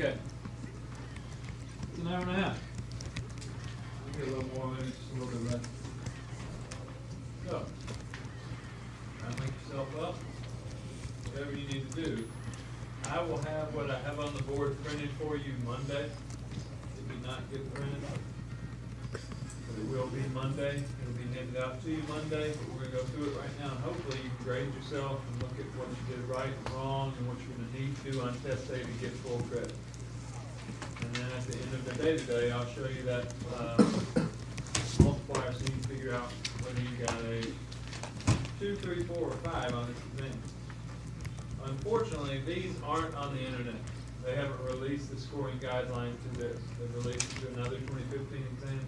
Okay. It's an hour and a half. I'll get a little more, maybe just a little bit less. So, try to make yourself up, whatever you need to do. I will have what I have on the board printed for you Monday. It did not get printed. But it will be Monday. It'll be handed out to you Monday, but we're gonna go through it right now. And hopefully you can grade yourself and look at what you did right and wrong and what you're gonna need to do on test day to get full credit. And then at the end of the day today, I'll show you that, multiplier so you can figure out whether you got a 2, 3, 4, or 5 on this exam. Unfortunately, these aren't on the internet. They haven't released the scoring guideline to this. They've released it to another 2015 exam.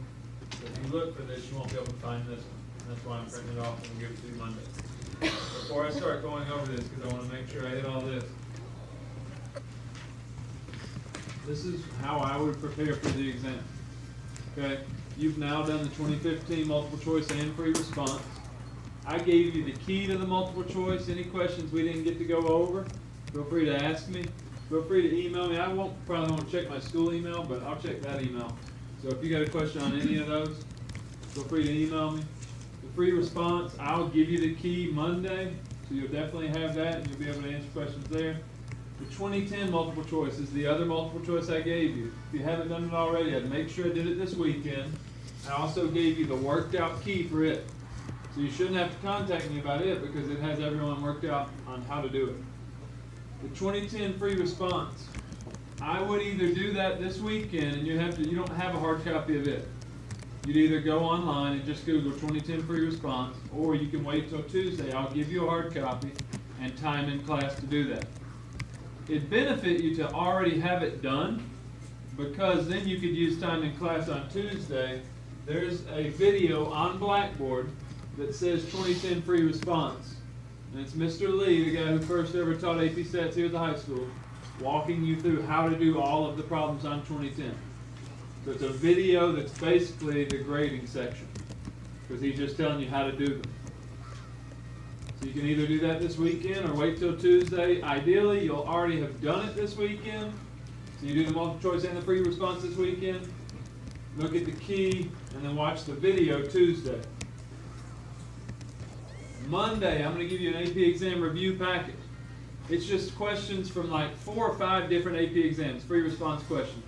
So if you look for this, you won't be able to find this one. That's why I'm printing it off and we'll give it to you Monday. Before I start going over this, because I want to make sure I hit all this. This is how I would prepare for the exam. Okay, you've now done the 2015 multiple choice and free response. I gave you the key to the multiple choice. Any questions we didn't get to go over, feel free to ask me. Feel free to email me. I probably won't check my school email, but I'll check that email. So if you got a question on any of those, feel free to email me. The free response, I'll give you the key Monday, so you'll definitely have that and you'll be able to answer questions there. The 2010 multiple choice is the other multiple choice I gave you. If you haven't done it already, I'd make sure I did it this weekend. I also gave you the worked out key for it. So you shouldn't have to contact me about it because it has everyone worked out on how to do it. The 2010 free response, I would either do that this weekend and you don't have a hard copy of it. You'd either go online and just Google 2010 free response, or you can wait till Tuesday. I'll give you a hard copy and time in class to do that. It'd benefit you to already have it done, because then you could use time in class on Tuesday. There's a video on Blackboard that says 2010 free response. And it's Mr. Lee, the guy who first ever taught AP Stats here at the high school, walking you through how to do all of the problems on 2010. So it's a video that's basically the grading section, because he's just telling you how to do them. So you can either do that this weekend or wait till Tuesday. Ideally, you'll already have done it this weekend. So you do the multiple choice and the free response this weekend. Look at the key and then watch the video Tuesday. Monday, I'm going to give you an AP exam review packet. It's just questions from like 4 or 5 different AP exams, free response questions.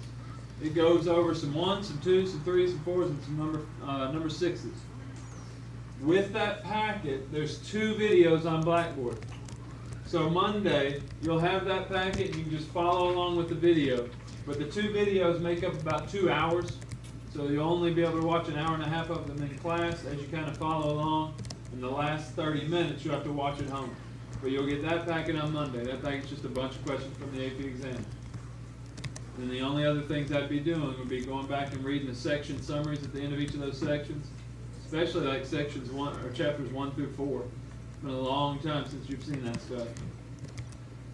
It goes over some 1s, some 2s, some 3s, some 4s, and some number 6s. With that packet, there's 2 videos on Blackboard. So Monday, you'll have that packet and you can just follow along with the video. But the 2 videos make up about 2 hours. So you'll only be able to watch an hour and a half of them in class as you kind of follow along. In the last 30 minutes, you'll have to watch at home. But you'll get that packet on Monday. That packet's just a bunch of questions from the AP exam. And the only other things I'd be doing would be going back and reading the section summaries at the end of each of those sections, especially like sections 1 or chapters 1 through 4. It's been a long time since you've seen that stuff.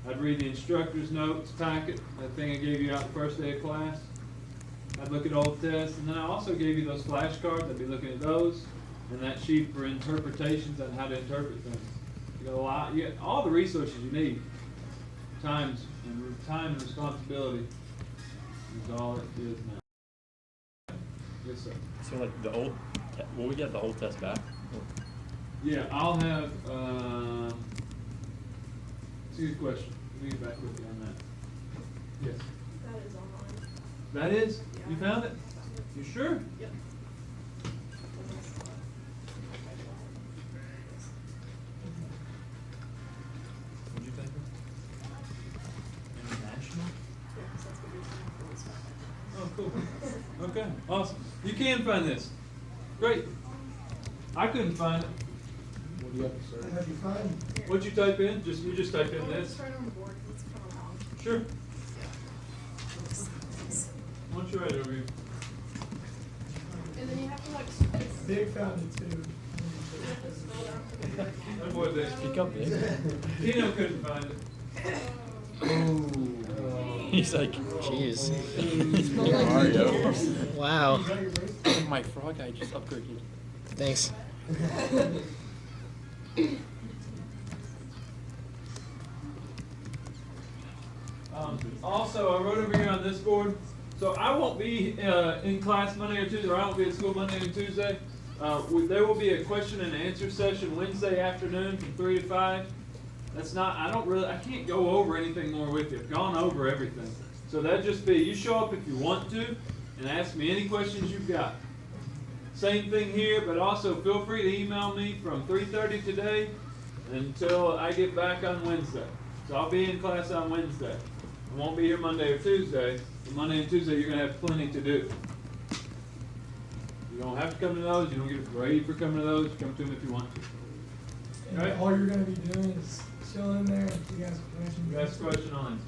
I'd read the instructor's notes packet, that thing I gave you out the first day of class. I'd look at old tests, and then I also gave you those flashcards. I'd be looking at those, and that sheet for interpretations on how to interpret things. You got a lot. You got all the resources you need. Time and responsibility is all it is now. Yes, sir. So like the old, will we get the old test back? Yeah, I'll have. It's a good question. Let me get back with you on that. Yes. That is online. That is? Yeah. You found it? You sure? Yep. What'd you think? International? Yes, that's what you're saying. Oh, cool. Okay, awesome. You can find this. Great. I couldn't find it. What do you have to say? Have you found? What'd you type in? You just type in Let's this? start on the board, it's kind of long. Sure. Why don't you write it over here? And then you have to like, Big found it too. you have to spell it out for the word. That boy there. Speak up, Nick. Tino couldn't find it. He's like, Jeez. Mario. Wow. My frog guy just upgraded. Thanks. Also, I wrote over here on this board, so I won't be, in class Monday or Tuesday, or I won't be at school Monday and Tuesday. There will be a question and answer session Wednesday afternoon from 3 to 5. That's not, I can't go over anything more with you. I've gone over everything. So that'd just be, you show up if you want to, and ask me any questions you've got. Same thing here, but also feel free to email me from 3:30 today until I get back on Wednesday. So I'll be in class on Wednesday. I won't be here Monday or Tuesday, but Monday and Tuesday you're gonna have plenty to do. You don't have to come to those, you don't get a grade for coming to those, come to them if you want to. And Right. all you're gonna be doing is chilling there, if you ask a question. You ask a question on it.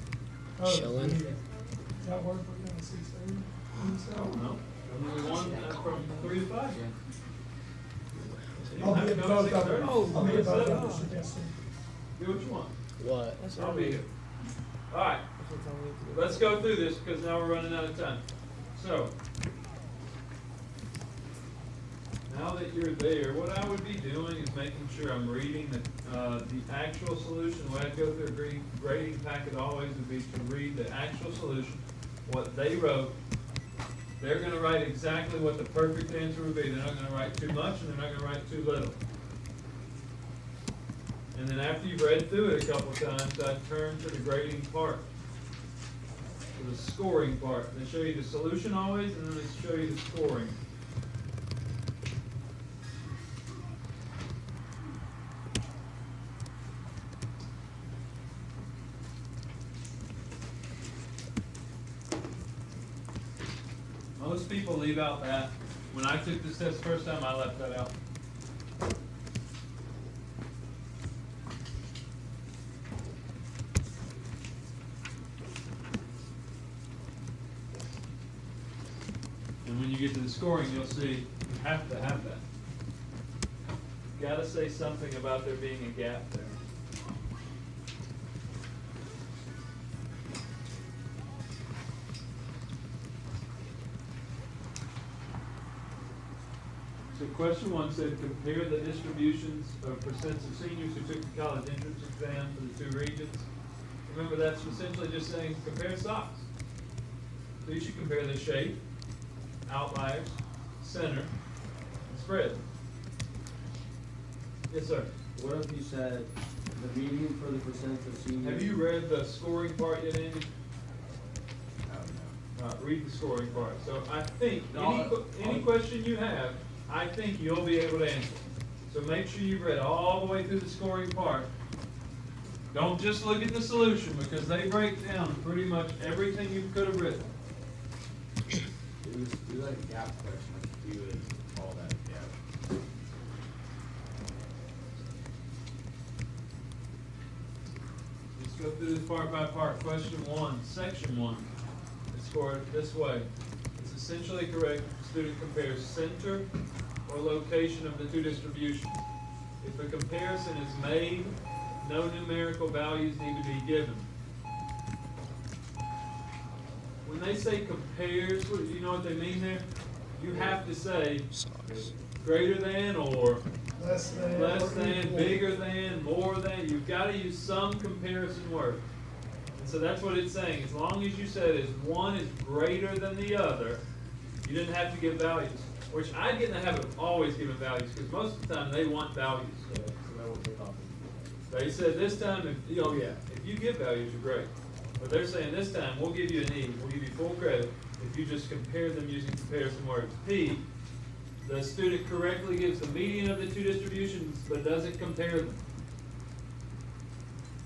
Oh, Chilling. yeah. Does that work for you on 6:30? I don't know. Only one from 3 to 5. You I'll don't have be to at go both to of them. 6:30. I'll be at both of Seven. them, suggesting. Do what you want. What? I'll be here. Alright, let's go through this because now we're running out of time. So, now that you're there, what I would be doing is making sure I'm reading the actual solution. When I go through a grading packet always would be to read the actual solution, what they wrote. They're gonna write exactly what the perfect answer would be. They're not gonna write too much and they're not gonna write too little. And then after you've read through it a couple times, I turn to the grading part, to the scoring part. They show you the solution always, and then they show you the scoring. Most people leave out that. When I took this test first time, I left that out. And when you get to the scoring, you'll see you have to have that. Gotta say something about there being a gap there. So question 1 said, compare the distributions of percents of seniors who took the college entrance exam for the 2 regions. Remember, that's essentially just saying compare stocks. So you should compare the shape, outliers, center, and spread. Yes, sir. What if you said the median for the percent of seniors? Have you read the scoring part yet, Andy? Read the scoring part. So I think, any question you have, I think you'll be able to answer. So make sure you've read all the way through the scoring part. Don't just look at the solution, because they break down pretty much everything you could have written. It was like a gap question, like you would call that a gap. Let's go through this part by part. Question 1, section 1. Let's score it this way. It's essentially correct if the student compares center or location of the 2 distributions. If a comparison is made, no numerical values need to be given. When they say compares, do you know what they mean there? You have to say Socks. greater than or Less than. less or than, equal. bigger than, more than. You've got to use some comparison word. And so that's what it's saying. As long as you said is one is greater than the other, you didn't have to give values. Which I get in the habit of always giving values, because most of the time they want values. So that will take off. They said this time, if you give values, you're great. But they're saying this time, we'll give you an E, we'll give you full credit if you just compare them using comparison words. P, the student correctly gives the median of the 2 distributions, but doesn't compare them.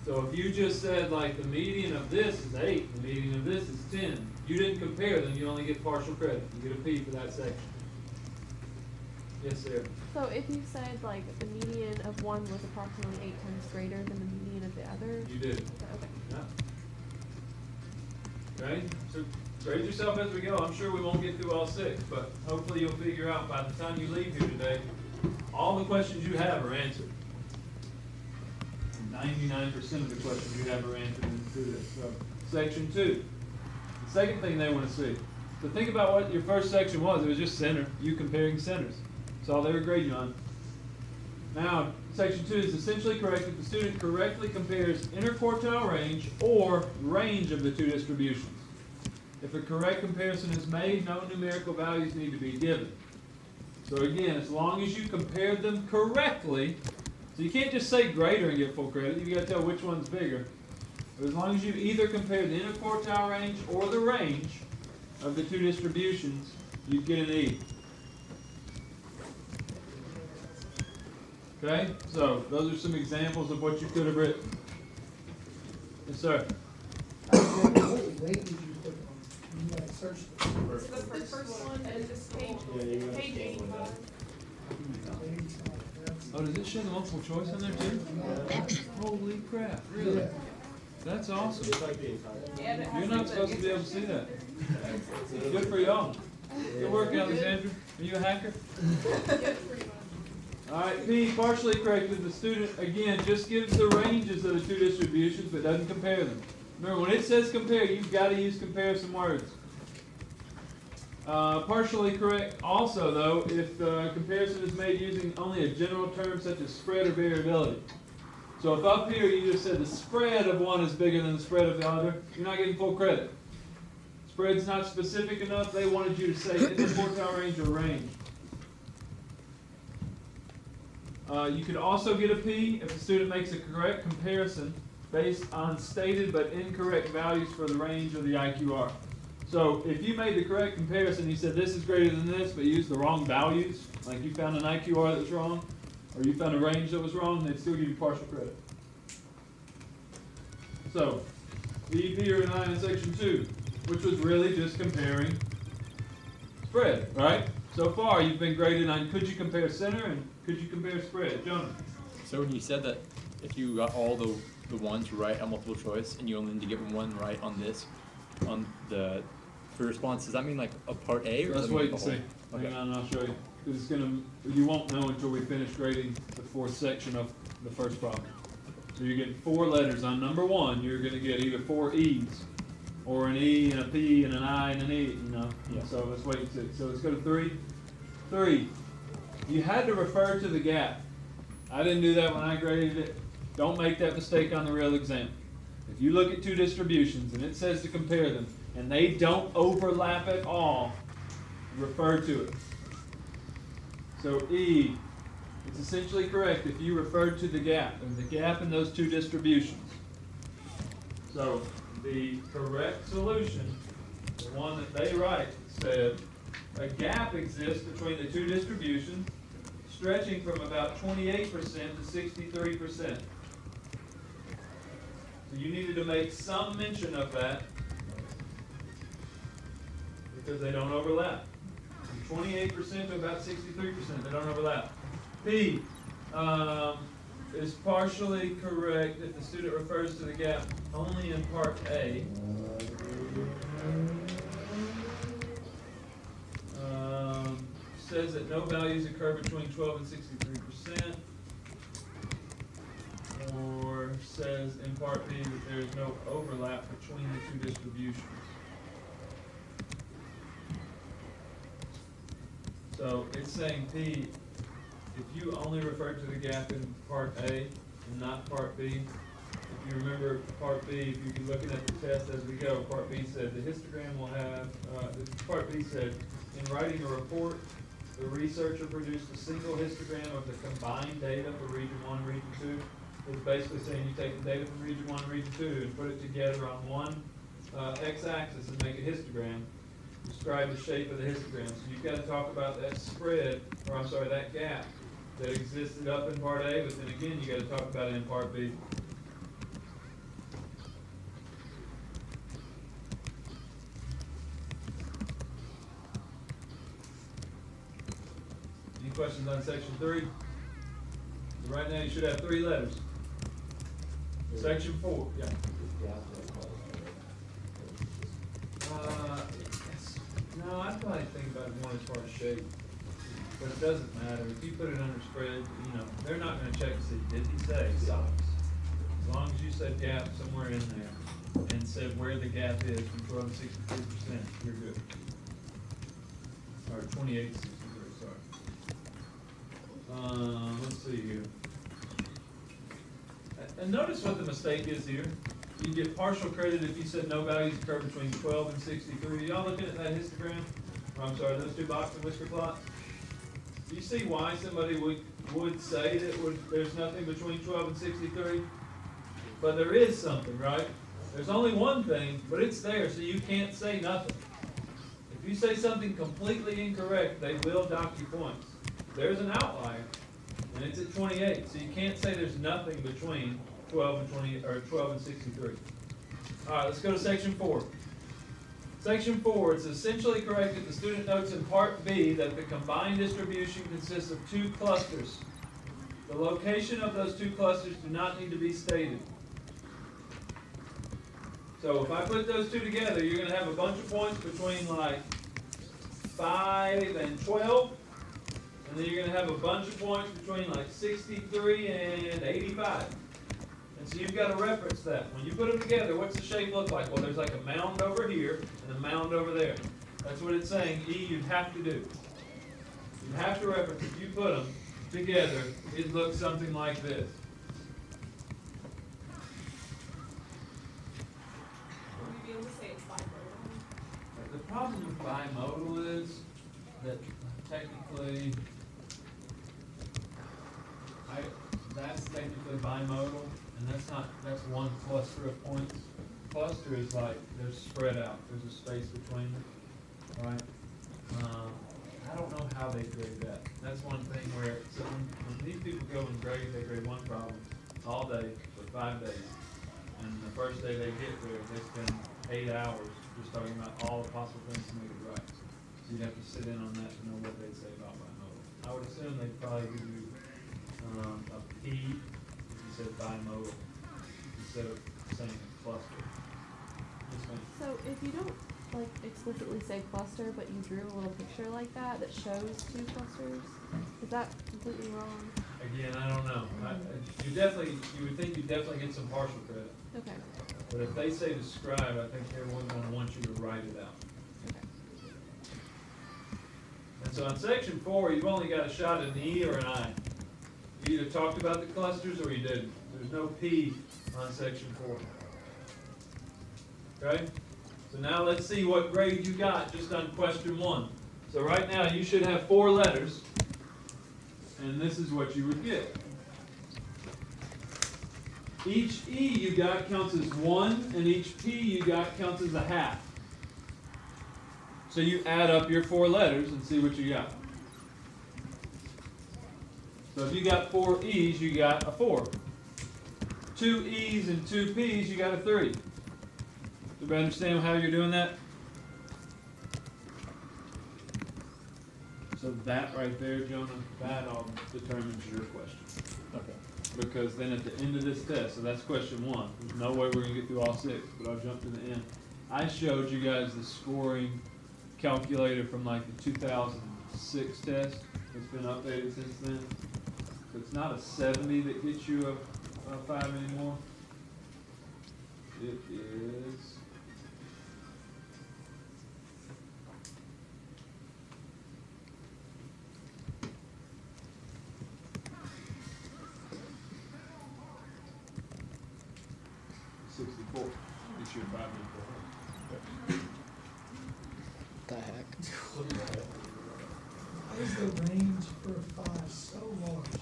So if you just said like the median of this is 8, the median of this is 10, you didn't compare them, you only get partial credit. You get a P for that section. Yes, sir. So if you said like the median of one was approximately 8 times greater than the median of the other. You did. Okay. Yeah. Okay, so grade yourself as we go. I'm sure we won't get through all 6, but hopefully you'll figure out by the time you leave here today, all the questions you have are answered. 99% of the questions you have are answered through this. So, section 2. The second thing they want to see. So think about what your first section was. It was just center, you comparing centers. That's all they were grading on. Now, Section 2 is essentially correct if the student correctly compares interquartile range or range of the two distributions. If a correct comparison is made, no numerical values need to be given. So again, as long as you compared them correctly, so you can't just say greater and get full credit, you gotta tell which one's bigger. But as long as you either compare the interquartile range or the range of the two distributions, you get an E. Okay, so those are some examples of what you could have written. Yes, sir. What weight did you put on? You like searched it. It's the first one, and it's page 85. Oh, does it show the multiple choice in there too? Holy crap, really? That's awesome. It's like the entire. You're not supposed to be able to see that. Good for y'all. Good work, Alexandra. Are you a hacker? Alright, B, partially corrected. The student, again, just gives the ranges of the two distributions, but doesn't compare them. Remember, when it says compare, you've got to use comparison words. Partially correct also, though, if the comparison is made using only a general term such as spread or variability. So if up here you just said the spread of one is bigger than the spread of the other, you're not getting full credit. Spread's not specific enough, they wanted you to say interquartile range or range. You could also get a P if the student makes a correct comparison based on stated but incorrect values for the range or the IQR. So if you made the correct comparison, you said this is greater than this, but you used the wrong values, like you found an IQR that was wrong, or you found a range that was wrong, they'd still give you partial credit. So, D, P, or an I in section 2, which was really just comparing spread, right? So far, you've been graded on could you compare center and could you compare spread. Jonah? So when you said that if you got all the ones right on multiple choice and you only need to get one right on this, on the response, does that mean like a part A or Let's does that mean wait the and whole? see. Okay. Hang on, and I'll show you. Because it's gonna, you won't know until we finish grading the fourth section of the first problem. So you're getting 4 letters on number 1. You're gonna get either 4 E's, or an E and a P and an I and an E. You know. Yeah. So let's wait and see. So let's go to 3. 3. You had to refer to the gap. I didn't do that when I graded it. Don't make that mistake on the real exam. If you look at two distributions and it says to compare them, and they don't overlap at all, refer to it. So E, it's essentially correct if you refer to the gap, and the gap in those two distributions. So the correct solution, the one that they write, said a gap exists between the two distributions, stretching from about 28% to 63%. So you needed to make some mention of that because they don't overlap. From 28% to about 63%, they don't overlap. P is partially correct if the student refers to the gap only in part A. Says that no values occur between 12 and 63%. Or says in part B that there is no overlap between the two distributions. So it's saying P, if you only refer to the gap in part A and not part B, if you remember part B, if you can looking at the test as we go, part B said the histogram will have, part B said, in writing a report, the researcher produced a single histogram of the combined data for region 1 and region 2. It's basically saying you take the data from region 1 and region 2 and put it together on one x-axis and make a histogram. Describe the shape of the histogram. So you've got to talk about that spread, or I'm sorry, that gap that existed up in part A, but then again, you got to talk about it in part B. Any questions on section 3? So right now you should have 3 letters. Section 4, yeah. No, I'd probably think about it more as far as shape, but it doesn't matter. If you put it under spread, you know, they're not gonna check to see, did he say socks? As long as you said gap somewhere in there and said where the gap is from 12 to 63%, you're good. Or 28 to 63, sorry. Let's see here. And notice what the mistake is here. You get partial credit if you said no values occur between 12 and 63. Y'all looking at that histogram? Or, I'm sorry, those two box and whisker plots? Do you see why somebody would say that there's nothing between 12 and 63? But there is something, right? There's only one thing, but it's there, so you can't say nothing. If you say something completely incorrect, they will dock you points. There's an outlier, and it's at 28, so you can't say there's nothing between 12 and 20, or 12 and 63. All right, let's go to section 4. Section 4, it's essentially correct that the student notes in part B that the combined distribution consists of 2 clusters. The location of those 2 clusters do not need to be stated. So if I put those two together, you're going to have a bunch of points between like 5 and 12. And then you're going to have a bunch of points between like 63 and 85. And so you've got to reference that. When you put them together, what's the shape look like? Well, there's like a mound over here and a mound over there. That's what it's saying. E, you have to do. You have to reference. If you put them together, it looks something like this. The problem with bimodal is that technically, that's technically bimodal, and that's one cluster of points. Cluster is like, they're spread out, there's a space between them, right? I don't know how they grade that. That's one thing where, so when these people go and grade, they grade one problem all day for 5 days. And the first day they get there, they spend 8 hours just talking about all the possible things to make it right. So you'd have to sit in on that to know what they'd say about bimodal. I would assume they'd probably give you a P if you said bimodal instead of saying cluster. Yes, ma'am. So if you don't like explicitly say cluster, but you drew a little picture like that shows 2 clusters, is that completely wrong? Again, I don't know. You would think you definitely get some partial credit. Okay. But if they say describe, I think everyone's gonna want you to write it out. Okay. And so on section 4, you've only got a shot at an E or an I. You either talked about the clusters or you didn't. There's no P on section 4. Okay? So now let's see what grade you got just on question 1. So right now you should have 4 letters, and this is what you would get. Each E you got counts as 1, and each P you got counts as a half. So you add up your 4 letters and see what you got. So if you got 4 E's, you got a 4. 2 E's and 2 P's, you got a 3. Do you understand how you're doing that? So that right there, Jonah, that all determines your question. Okay. Because then at the end of this test, so that's question 1. There's no way we're gonna get through all 6, but I'll jump to the end. I showed you guys the scoring calculator from like the 2006 test. It's been updated since then. So it's not a 70 that gets you a 5 anymore. It is. It's your 5 before. The heck? Why is the range for a 5 so large,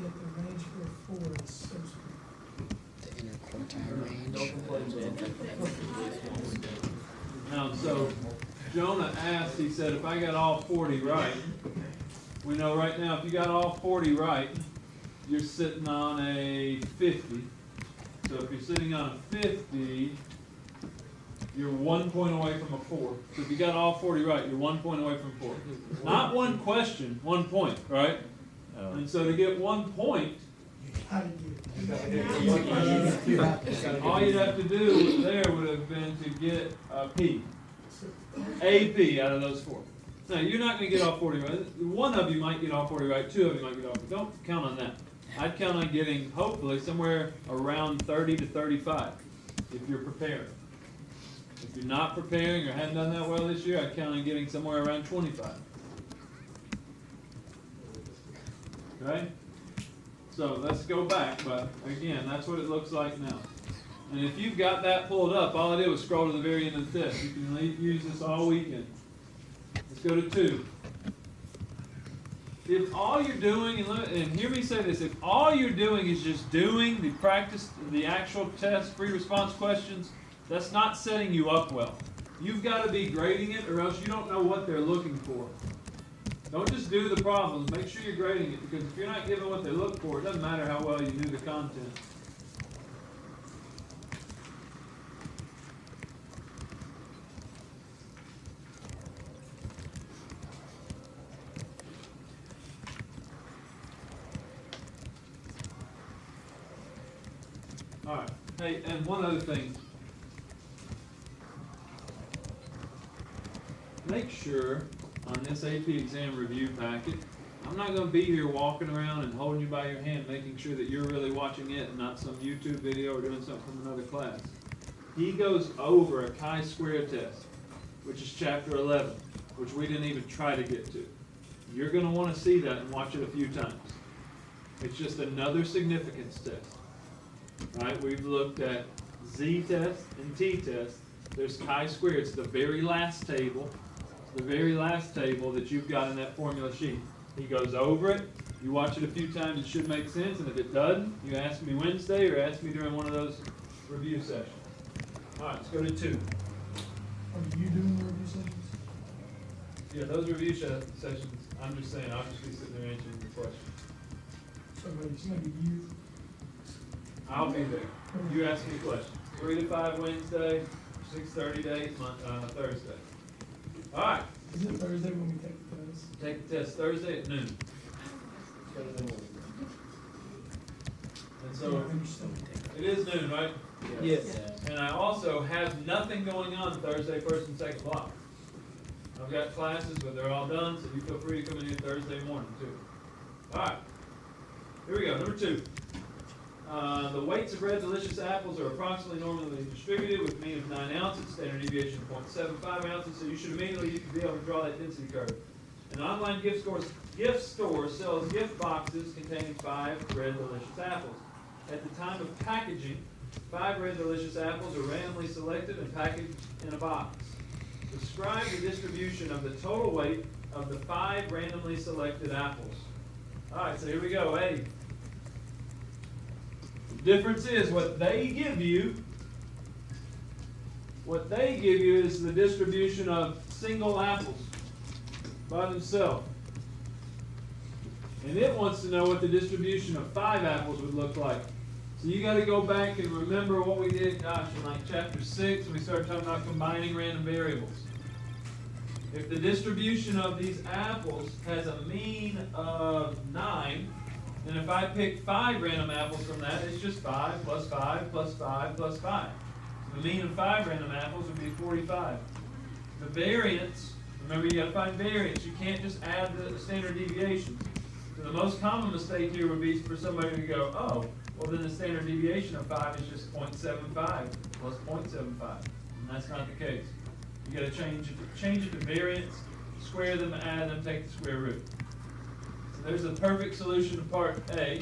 yet the range for a 4 is so small? The inner quartile range. Don't complain, man. Now, so Jonah asked, he said, if I got all 40 right, we know right now if you got all 40 right, you're sitting on a 50. So if you're sitting on a 50, you're 1 point away from a 4. So if you got all 40 right, you're 1 point away from 4. Not one question, 1 point, right? And so to get 1 point, How do you? all you'd have to do there would have been to get a P. A P out of those 4. Now, you're not going to get all 40 right. One of you might get all 40 right. 2 of you might get all 40. Don't count on that. I'd count on getting, hopefully, somewhere around 30 to 35 if you're preparing. If you're not preparing or hadn't done that well this year, I'd count on getting somewhere around 25. Okay? So let's go back, but again, that's what it looks like now. And if you've got that pulled up, all I did was scroll to the very end of the test. You can use this all weekend. Let's go to 2. If all you're doing, and hear me say this, if all you're doing is just doing the practice, the actual test, free response questions, that's not setting you up well. You've got to be grading it, or else you don't know what they're looking for. Don't just do the problems. Make sure you're grading it, because if you're not given what they look for, it doesn't matter how well you knew the content. Alright, hey, and one other thing. Make sure on this AP exam review packet, I'm not going to be here walking around and holding you by your hand, making sure that you're really watching it and not some YouTube video or doing something from another class. He goes over a chi-square test, which is chapter 11, which we didn't even try to get to. You're going to want to see that and watch it a few times. It's just another significance test. Right? We've looked at z-test and t-test. There's chi-square. It's the very last table. The very last table that you've got in that formula sheet. He goes over it. You watch it a few times. It should make sense. And if it doesn't, you ask me Wednesday or ask me during one of those review sessions. All right, let's go to 2. Are you doing the review sessions? Yeah, those review sessions, I'm just saying, I'll just be sitting there answering your questions. So it's gonna be you. I'll be there. You ask me questions. 3 to 5 Wednesday, 6:30 days, Thursday. All right. Is it Thursday when we take the test? Take the test Thursday at noon. And so it is noon, right? Yes. And I also have nothing going on Thursday, 1st and 2nd block. I've got classes, but they're all done, so you feel free to come in here Thursday morning too. All right. Here we go. Number 2. The weights of red delicious apples are approximately normally distributed with mean of 9 ounces, standard deviation of 0.75 ounces, so you should immediately be able to draw that density curve. An online gift store sells gift boxes containing 5 red delicious apples. At the time of packaging, 5 red delicious apples are randomly selected and packaged in a box. Describe the distribution of the total weight of the 5 randomly selected apples. Alright, so here we go. A. The difference is what they give you is the distribution of single apples by themselves. And it wants to know what the distribution of 5 apples would look like. So you got to go back and remember what we did, in like chapter 6, when we started talking about combining random variables. If the distribution of these apples has a mean of 9, and if I pick 5 random apples from that, it's just 5 plus 5 plus 5 plus 5. So the mean of 5 random apples would be 45. The variance, remember you got to find variance. You can't just add the standard deviations. So the most common mistake here would be for somebody to go, oh, well then the standard deviation of 5 is just 0.75 plus 0.75. And that's not the case. You got to change it to variance, square them, add them, take the square root. There's a perfect solution to part A.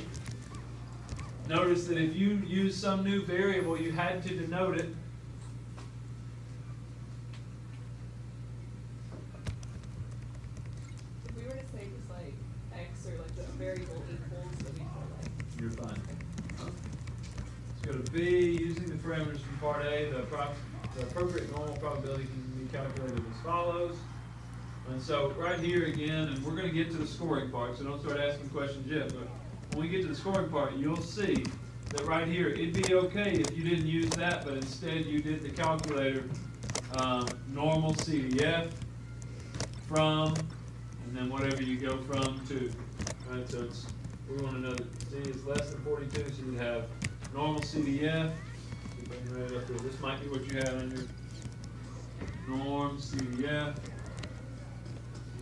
Notice that if you use some new variable, you had to denote it. If we were to say just like X or like the variable equals, then we feel like. You're fine. Let's go to B. Using the parameters from part A, the appropriate normal probability can be calculated as follows. And so right here again, and we're going to get to the scoring part, so don't start asking questions yet, but when we get to the scoring part, you'll see that right here, it'd be okay if you didn't use that, but instead you did the calculator normal CDF from, and then whatever you go from to. Right, so we want to know that C is less than 42, so you have normal CDF. Right up there. This might be what you have under norm CDF.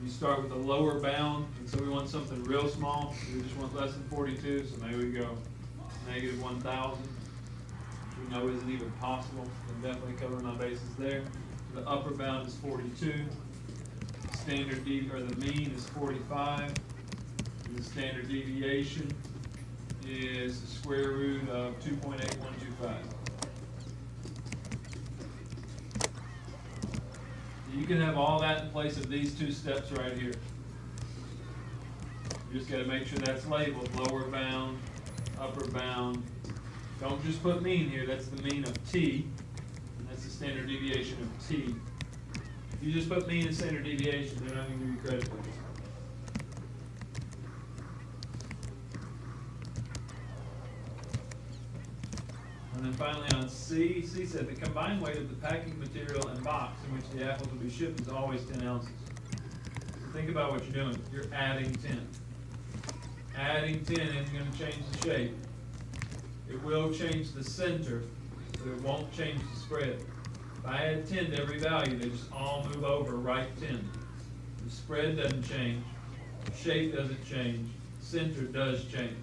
You start with a lower bound, and so we want something real small. We just want less than 42, so maybe we go negative 1,000, which we know isn't even possible. I'm definitely covering my bases there. The upper bound is 42. The mean is 45. And the standard deviation is the square root of 2.8125. You can have all that in place of these two steps right here. You just gotta make sure that's labeled, lower bound, upper bound. Don't just put mean here, that's the mean of t, and that's the standard deviation of t. If you just put mean and standard deviation, they're not gonna give you credit for it. And then finally on C, C said the combined weight of the packing material and box in which the apples will be shipped is always 10 ounces. So think about what you're doing. You're adding 10. Adding 10 isn't going to change the shape. It will change the center, but it won't change the spread. If I add 10 to every value, they just all move over right 10. The spread doesn't change. Shape doesn't change. Center does change.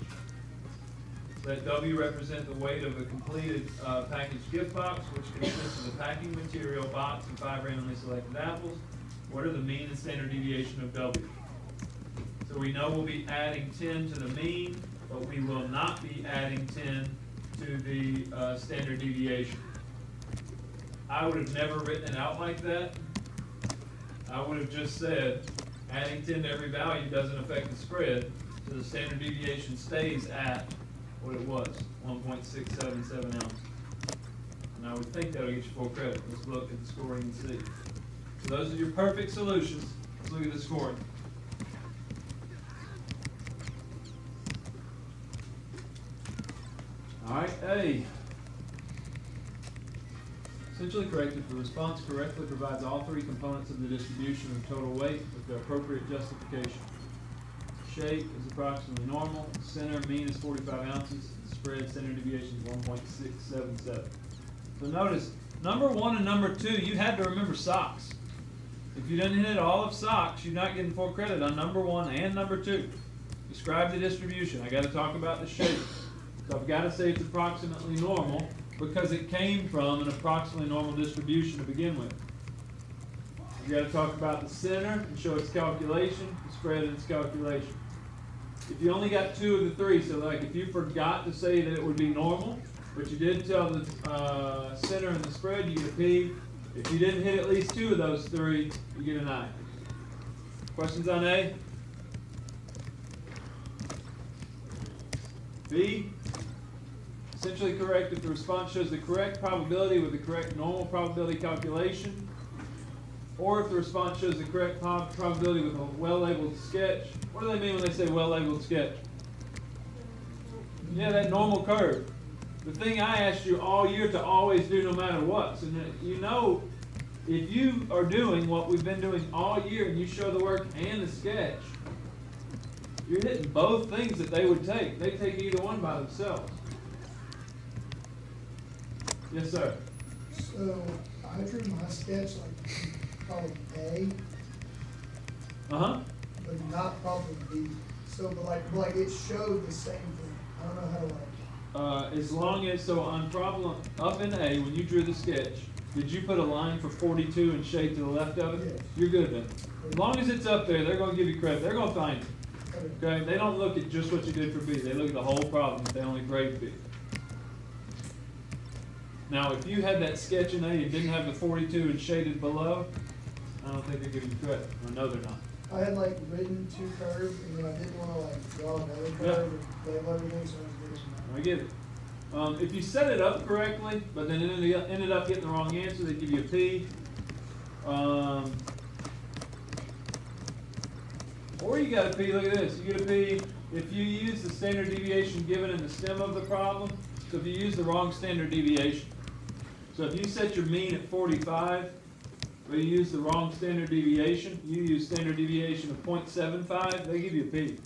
Let W represent the weight of a completed packaged gift box, which consists of the packing material, box, and 5 randomly selected apples. What are the mean and standard deviation of W? So we know we'll be adding 10 to the mean, but we will not be adding 10 to the standard deviation. I would have never written it out like that. I would have just said, adding 10 to every value doesn't affect the spread, so the standard deviation stays at what it was, 1.677 ounces. And I would think that'll get you full credit. Let's look at the scoring and see. So those are your perfect solutions. Let's look at the scoring. All right, A. Essentially correct if the response correctly provides all three components of the distribution of total weight with the appropriate justification. Shape is approximately normal, center mean is 45 ounces, spread standard deviation is 1.677. So notice, number 1 and number 2, you had to remember socks. If you didn't hit all of socks, you're not getting full credit on number 1 and number 2. Describe the distribution. I got to talk about the shape. So I've got to say it's approximately normal because it came from an approximately normal distribution to begin with. You got to talk about the center and show its calculation, the spread and its calculation. If you only got 2 of the 3, so like if you forgot to say that it would be normal, but you did tell the center and the spread, you get a P. If you didn't hit at least 2 of those 3, you get an I. Questions on A? B? Essentially correct if the response shows the correct probability with the correct normal probability calculation, or if the response shows the correct probability with a well-labeled sketch. What do they mean when they say well-labeled sketch? Yeah, that normal curve. The thing I asked you all year to always do no matter what. So you know, if you are doing what we've been doing all year and you show the work and the sketch, you're hitting both things that they would take. They take either one by themselves. Yes, sir. So I drew my sketch like probably A, Uh-huh. but not probably B. So, but like it showed the same thing. I don't know how to As long as, so on problem, up in A, when you drew the sketch, did you put a line for 42 and shade to the left of it? Yes. You're good then. As long as it's up there, they're gonna give you credit. They're gonna find it. Okay? They don't look at just what you did for B. They look at the whole problem if they only grade B. Now, if you had that sketch in A and didn't have the 42 and shaded below, I don't think they're giving you credit. I know they're not. I had like written 2 curves, and then I didn't want to like draw another curve and label everything, so I was doing that. I get it. If you set it up correctly, but then ended up getting the wrong answer, they give you a P. Or you got a P, look at this, you get a P if you use the standard deviation given in the stem of the problem. So if you use the wrong standard deviation. So if you set your mean at 45, but you use the wrong standard deviation, you use standard deviation of 0.75, they give you a P.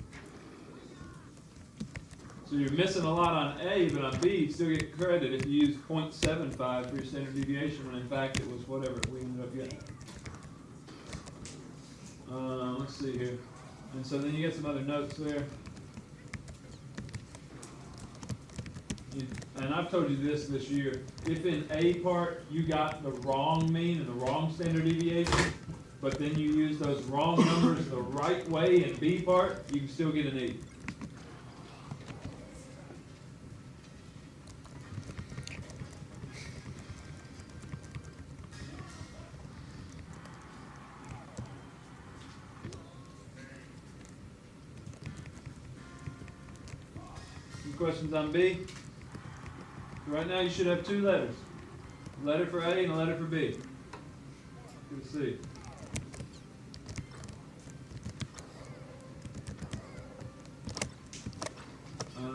So you're missing a lot on A, but on B, you still get credit if you use 0.75 for your standard deviation, when in fact it was whatever we ended up getting. Let's see here. And so then you get some other notes there. And I've told you this year, if in A part you got the wrong mean and the wrong standard deviation, but then you use those wrong numbers the right way in B part, you can still get an E. questions on B? Right now, you should have two letters. A letter for A and a letter for B. Let's see.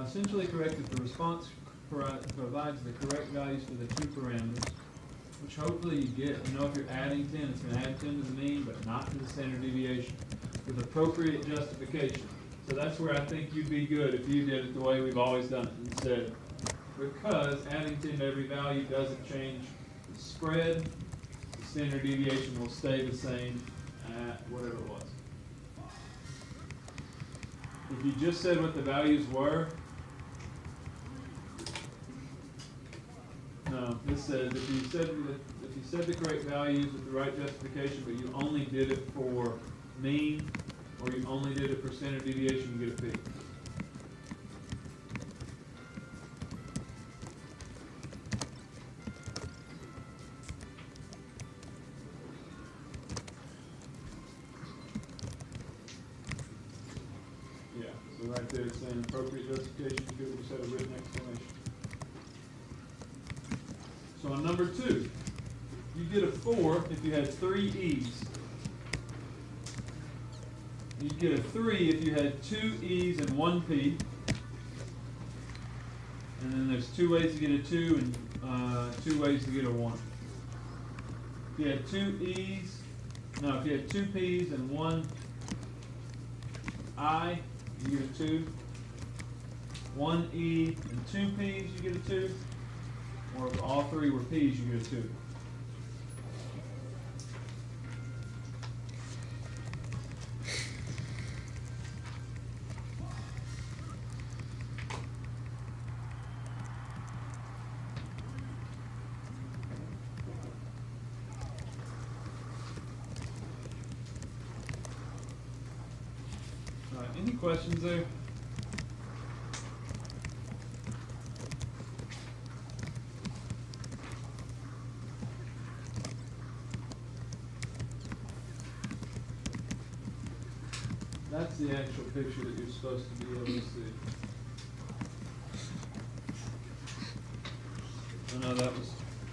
Essentially correct if the response provides the correct values for the two parameters, which hopefully you get. You know, if you're adding 10, it's going to add 10 to the mean, but not to the standard deviation, with appropriate justification. So that's where I think you'd be good if you did it the way we've always done it instead. Because adding 10 to every value doesn't change the spread, the standard deviation will stay the same at whatever it was. If you just said what the values were, no, this says if you said the correct values with the right justification, but you only did it for mean, or you only did it for standard deviation, you get a P. Yeah, so right there it's saying appropriate justification, you could have just had a written explanation. So on number 2, you get a 4 if you had 3 E's. You'd get a 3 if you had 2 E's and 1 P. And then there's 2 ways to get a 2 and 2 ways to get a 1. If you had 2 E's, no, if you had 2 P's and 1 I, you get a 2. 1 E and 2 P's, you get a 2. Or if all 3 were P's, you get a 2. All right, any questions there? That's the actual picture that you're supposed to be able to see. I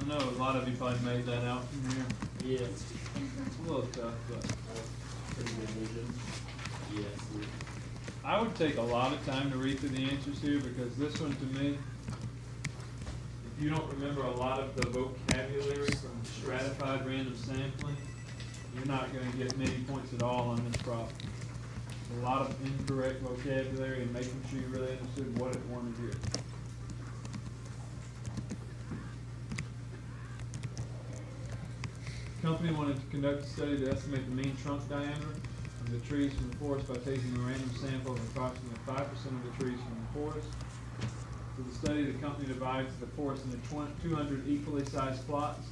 know a lot of you probably made that out from here. Yes. It's a little tough, but Pretty good vision. Yes. I would take a lot of time to read through the answers here, because this one to me, if you don't remember a lot of the vocabulary from stratified random sampling, you're not gonna get many points at all on this problem. A lot of incorrect vocabulary and making sure you really understood what it wanted here. The company wanted to conduct a study to estimate the mean trunk diameter of the trees from the forest by taking a random sample of approximately 5% of the trees from the forest. For the study, the company divides the forest into 200 equally sized plots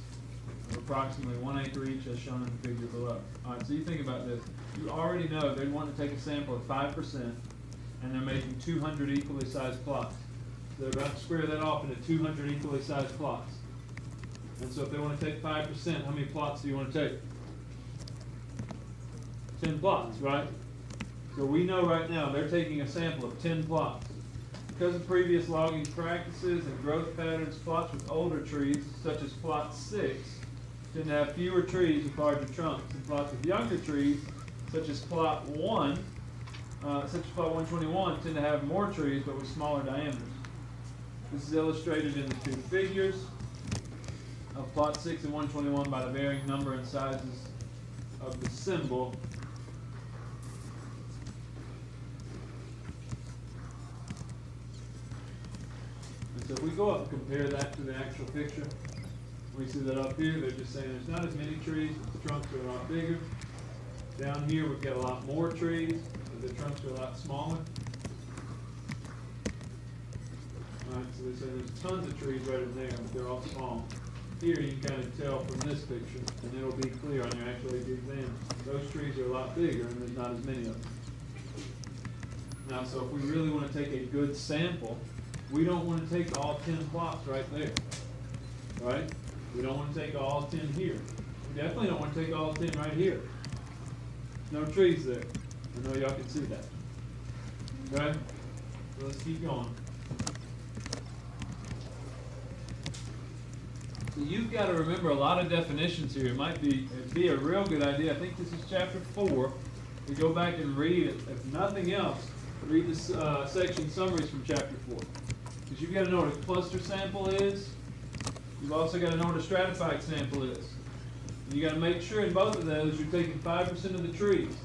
of approximately 1 acre each, as shown in the figure below. Alright, so you think about this. You already know they want to take a sample of 5%, and they're making 200 equally sized plots. They're about to square that off into 200 equally sized plots. And so if they want to take 5%, how many plots do you want to take? 10 plots, right? So we know right now they're taking a sample of 10 plots. Because of previous logging practices and growth patterns, plots with older trees, such as plot 6, tend to have fewer trees with larger trunks, and plots with younger trees, such as plot 121, tend to have more trees but with smaller diameters. This is illustrated in the 2 figures of plot 6 and 121 by the varying number and sizes of the symbol. And so if we go up and compare that to the actual picture, we see that up here they're just saying there's not as many trees, but the trunks are a lot bigger. Down here we've got a lot more trees, but the trunks are a lot smaller. Alright, so they say there's tons of trees right in there, but they're all small. Here you can kind of tell from this picture, and it'll be clear on your actual AP exam. Those trees are a lot bigger, and there's not as many of them. Now, so if we really want to take a good sample, we don't want to take all 10 plots right there, right? We don't want to take all 10 here. We definitely don't want to take all 10 right here. No trees there. I know y'all can see that. Okay? So let's keep going. So you've got to remember a lot of definitions here. It'd be a real good idea. I think this is chapter 4. We go back and read it. If nothing else, read this section summaries from chapter 4. Because you've got to know what a cluster sample is. You've also got to know what a stratified sample is. And you got to make sure in both of those you're taking 5% of the trees.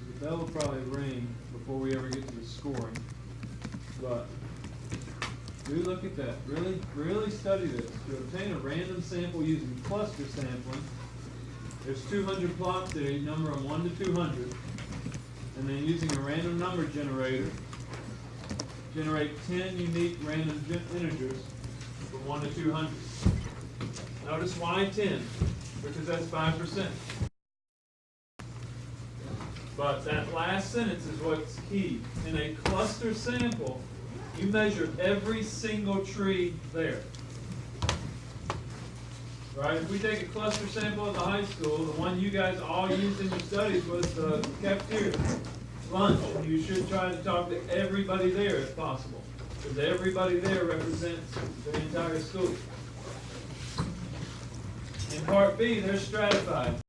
The bell will probably ring before we ever get to the scoring, but do look at that. Really study this. To obtain a random sample using cluster sampling, there's 200 plots there. You number them 1 to 200, and then using a random number generator, generate 10 unique random integers from 1 to 200. Notice why 10? Because that's 5%. But that last sentence is what's key. In a cluster sample, you measure every single tree there. Right? If we take a cluster sample at the high school, the one you guys all used in your studies was the cafeteria lunch. You should try to talk to everybody there if possible, because everybody there represents the entire school. In part B, they're stratified.